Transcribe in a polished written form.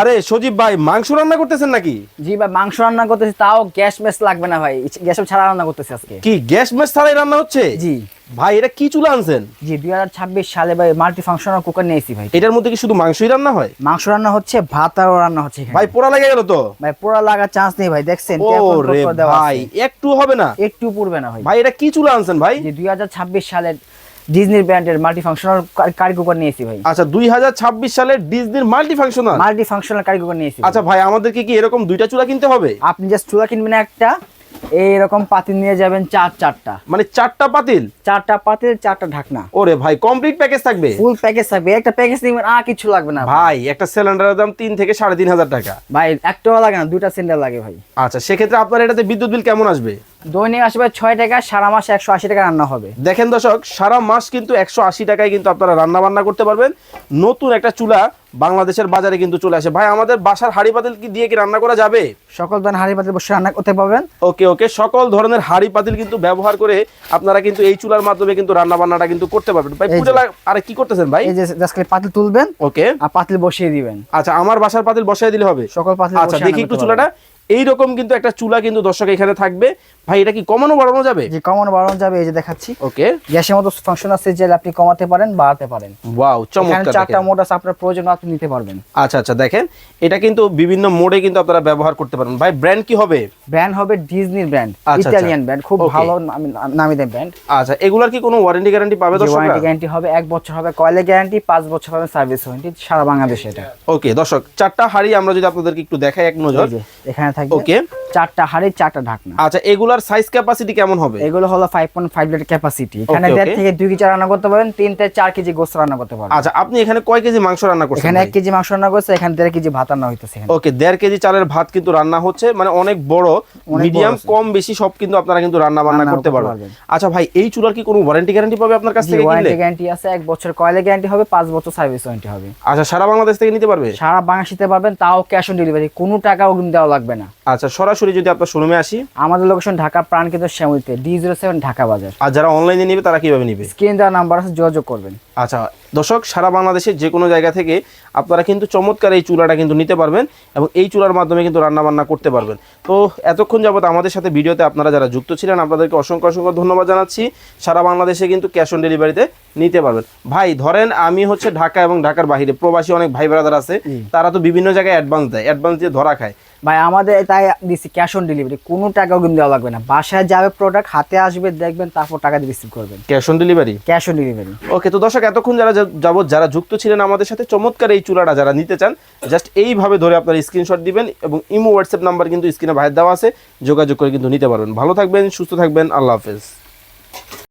আরে সজীব ভাই, মাংস রান্না করতেছেন নাকি? জি ভাই, মাংস রান্না করতেছি, তাও গ্যাস মেস লাগবে না ভাই, গ্যাস ছাড়া রান্না করতেছি আজকে। কি গ্যাস মেস ছাড়াই রান্না হচ্ছে? জি ভাই, এটা কি চুলা আনছেন? জি 2026 সালে ভাই মাল্টি ফাংশনাল কুকার নিয়েছি ভাই। এটার মধ্যে কি শুধু মাংসই রান্না হয়? মাংস রান্না হচ্ছে, ভাতও রান্না হচ্ছে এখানে। ভাই পোড়া লেগে গেল তো। ভাই পোড়া লাগার চান্স নেই ভাই, দেখছেন ওরে ভাই, একটু হবে না? একটু পড়বে না ভাই। ভাই এটা কি চুলা আনছেন ভাই? জি 2026 সালের ডিজনির ব্র্যান্ডের মাল্টি ফাংশনাল কারি কুকার নিয়েছি ভাই। আচ্ছা, 2026 সালের ডিজনির মাল্টি ফাংশনাল কারি কুকার নিয়েছি। আচ্ছা ভাই, আমাদেরকে কি এরকম দুইটা চুলা কিনতে হবে? আপনি জাস্ট চুলা কিনবেন একটা, এইরকম পাতিল নিয়ে যাবেন চারটা, মানে চারটা পাতিল? চারটা পাতিল, চারটা ঢাকনা। ওরে ভাই, কমপ্লিট প্যাকেজ থাকবে? ফুল প্যাকেজ থাকবে, একটা প্যাকেজ নিবেন আর কিছু লাগবে না ভাই। একটা সিলিন্ডারের দাম 3 থেকে 3,500 টাকা। ভাই, একটাও লাগে না, দুইটা সিলিন্ডার লাগে ভাই। আচ্ছা, সেক্ষেত্রে আপনার এটাতে বিদ্যুৎ বিল কেমন আসবে? দৈনিক আসবে 6 টাকা, সারা মাসে 180 টাকা রান্না হবে। দেখেন দর্শক, সারা মাস কিন্তু 180 টাকায় কিন্তু আপনারা রান্না বান্না করতে পারবেন। নতুন একটা চুলা বাংলাদেশের বাজারে কিন্তু চলে আসে। ভাই, আমাদের বাসার হাঁড়ি পাতিল কি দিয়ে কি রান্না করা যাবে? সকল ধরনের হাঁড়ি পাতিল বসে রান্না করতে পারবেন। ওকে ওকে, সকল ধরনের হাঁড়ি পাতিল কিন্তু ব্যবহার করে আপনারা কিন্তু এই চুলার মাধ্যমে কিন্তু রান্না বান্নাটা কিন্তু করতে পারবেন। ভাই পূজা আরে কি করতেছেন ভাই? এই যে জাস্ট পাতিল তুলবেন, ওকে, আর পাতিল বসিয়ে দিবেন। আচ্ছা, আমার বাসার পাতিল বসায় দিলে হবে? সকল পাতিল আচ্ছা, দেখি একটু চুলাটা। এইরকম কিন্তু একটা চুলা কিন্তু দর্শক এখানে থাকবে। ভাই, এটা কি কমানো বাড়ানো যাবে? যে কমানো বাড়ানো যাবে, এই যে দেখাচ্ছি। ওকে, গ্যাসের মতো ফাংশন আছে, যে আপনি কমাতে পারেন, বাড়াতে পারেন। ওয়াও, চমৎকার। এখানে চারটা মোড আছে, আপনার প্রয়োজন আপনি নিতে পারবেন। আচ্ছা আচ্ছা, দেখেন এটা কিন্তু বিভিন্ন মোডে কিন্তু আপনারা ব্যবহার করতে পারেন। ভাই, ব্র্যান্ড কি হবে? ব্র্যান্ড হবে ডিজনির ব্র্যান্ড, ইতালিয়ান ব্র্যান্ড, খুব ভালো নামি দেন ব্র্যান্ড। আচ্ছা, এগুলার কি কোনো ওয়ারেন্টি গ্যারান্টি পাবে দর্শকরা? ওয়ারেন্টি গ্যারান্টি হবে 1 বছর হবে, কয়েলে গ্যারান্টি 5 বছর হবে, সার্ভিস ওয়ারেন্টি সারা বাংলাদেশে এটা। ওকে দর্শক, চারটা হাঁড়ি আমরা যদি আপনাদেরকে একটু দেখাই এক নজর। এখানে থাকবে ওকে, চারটা হাঁড়ি, চারটা ঢাকনা। আচ্ছা, এগুলার সাইজ ক্যাপাসিটি কেমন হবে? এগুলো হলো 5.5 লিটার ক্যাপাসিটি। এখানে 1.5 থেকে 2 কেজি রান্না করতে পারেন, 3 থেকে 4 কেজি গোশত রান্না করতে পারবেন। আচ্ছা, আপনি এখানে কয় কেজি মাংস রান্না করছেন? এখানে 1 কেজি মাংস রান্না করছে, এখানে 1.5 কেজি ভাত রান্না হইতেছে। ওকে, 1.5 কেজি চালের ভাত কিন্তু রান্না হচ্ছে, মানে অনেক বড়, মিডিয়াম, কম বেশি সব কিন্তু আপনারা কিন্তু রান্না বান্না করতে পারবেন। আচ্ছা ভাই, এই চুলার কি কোনো ওয়ারেন্টি গ্যারান্টি পাবে আপনার কাছ থেকে কিনলে? ওয়ারেন্টি গ্যারান্টি আছে, 1 বছর কয়েলে গ্যারান্টি হবে, 5 বছর সার্ভিস ওয়ারেন্টি হবে। আচ্ছা, সারা বাংলাদেশ থেকে নিতে পারবে? সারা বাংলাদেশ নিতে পারবেন, তাও ক্যাশ অন ডেলিভারি, কোনো টাকা অগ্রিম দেওয়া লাগবে না। আচ্ছা, সরাসরি যদি আপনার শোরুমে আসি? আমাদের লোকেশন ঢাকা প্রাণকেন্দ্র শ্যামলীতে, D07 ঢাকা বাজার। আর যারা অনলাইনে নেবে তারা কিভাবে নেবে? স্ক্রিন দেওয়া নাম্বার আছে, যোগাযোগ করবেন। আচ্ছা দর্শক, সারা বাংলাদেশের যে কোনো জায়গা থেকে আপনারা কিন্তু চমৎকার এই চুলাটা কিন্তু নিতে পারবেন এবং এই চুলার মাধ্যমে কিন্তু রান্না বান্না করতে পারবেন। তো এতক্ষণ যাবত আমাদের সাথে ভিডিওতে আপনারা যারা যুক্ত ছিলেন, আপনাদেরকে অসংখ্য অসংখ্য ধন্যবাদ জানাচ্ছি। সারা বাংলাদেশে কিন্তু ক্যাশ অন ডেলিভারিতে নিতে পারবেন। ভাই ধরেন আমি হচ্ছে ঢাকা এবং ঢাকার বাইরে প্রবাসী অনেক ভাই ব্রাদার আছে, তারা তো বিভিন্ন জায়গায় অ্যাডভান্স দেয়, অ্যাডভান্স দিয়ে ধরা খায়। ভাই আমাদের তাই দিচ্ছি ক্যাশ অন ডেলিভারি, কোনো টাকা অগ্রিম দেওয়া লাগবে না। বাসায় যাবে, প্রোডাক্ট হাতে আসবে, দেখবেন, তারপর টাকা দিয়ে রিসিভ করবেন। Cash on delivery? Cash on delivery. Okay, তো দর্শক এতক্ষণ যারা যুক্ত ছিলেন আমাদের সাথে, চমৎকার এই চুলাটা যারা নিতে চান, জাস্ট এইভাবে ধরে আপনারা স্ক্রিনশট দিবেন এবং ইমো হোয়াটসঅ্যাপ নাম্বার কিন্তু স্ক্রিনে বাইরে দেওয়া আছে, যোগাযোগ করে কিন্তু নিতে পারবেন। ভালো থাকবেন, সুস্থ থাকবেন, আল্লাহ হাফেজ।